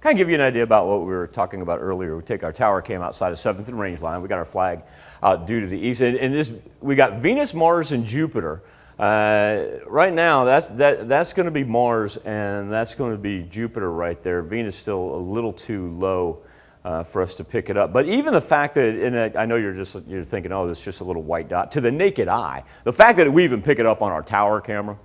kind of give you an idea about what we were talking about earlier. We take our tower cam outside of 7th and range line. We got our flag out due to the east. And this, we got Venus, Mars, and Jupiter. Right now, that's going to be Mars, and that's going to be Jupiter right there. Venus still a little too low for us to pick it up. But even the fact that, and I know you're thinking, oh, it's just a little white dot. To the naked eye, the fact that we even pick it up on our tower camera,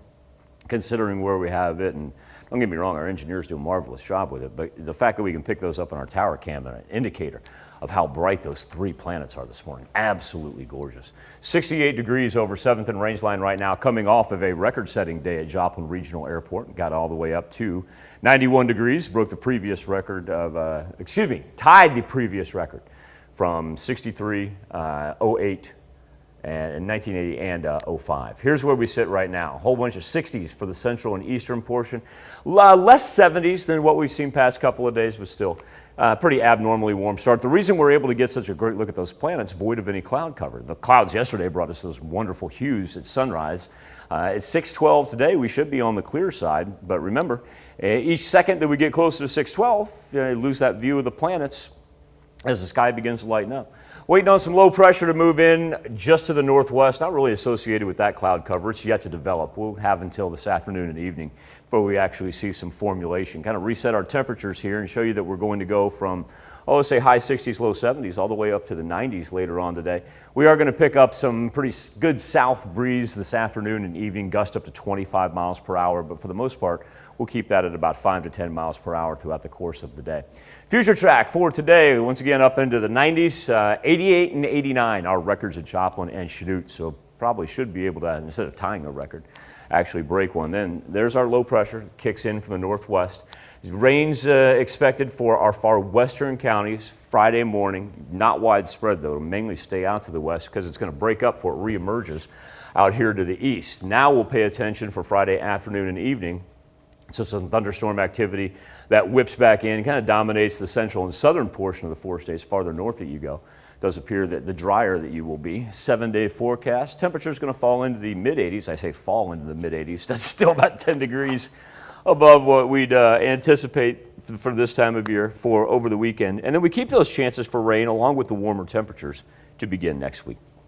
considering where we have it, and don't get me wrong, our engineers do a marvelous job with it, but the fact that we can pick those up on our tower cam is an indicator of how bright those 3 planets are this morning. Absolutely gorgeous. 68 degrees over 7th and range line right now, coming off of a record-setting day at Joplin Regional Airport. Got all the way up to 91 degrees, broke the previous record of, tied the previous record from 63, 08, and 1980 and 05. Here's where we sit right now. A whole bunch of 60s for the central and eastern portion. Less 70s than what we've seen past couple of days, but still pretty abnormally warm start. The reason we're able to get such a great look at those planets void of any cloud cover. The clouds yesterday brought us those wonderful hues at sunrise. At 6:12 today, we should be on the clear side, but remember, each second that we get closer to 6:12, you lose that view of the planets as the sky begins to lighten up. Waiting on some low pressure to move in just to the northwest, not really associated with that cloud cover. It's yet to develop. We'll have until this afternoon and evening before we actually see some formulation. Kind of reset our temperatures here and show you that we're going to go from, let's say high 60s, low 70s, all the way up to the 90s later on today. We are going to pick up some pretty good south breeze this afternoon and evening, gust up to 25 miles per hour, but for the most part, we'll keep that at about 5 to 10 miles per hour throughout the course of the day. Future track for today, once again up into the 90s, 88 and 89 are records at Joplin and Chanute, so probably should be able to, instead of tying a record, actually break one. Then there's our low pressure, kicks in from the northwest. Rains expected for our far western counties Friday morning, not widespread though, it'll mainly stay out to the west because it's going to break up before it reemerges out here to the east. Now we'll pay attention for Friday afternoon and evening. So some thunderstorm activity that whips back in, kind of dominates the central and southern portion of the 4 states. Farther north that you go, it does appear that the drier that you will be. 7-day forecast, temperature is going to fall into the mid-80s. I say fall into the mid-80s. That's still about 10 degrees above what we'd anticipate for this time of year for over the weekend. And then we keep those chances for rain along with the warmer temperatures to begin next week.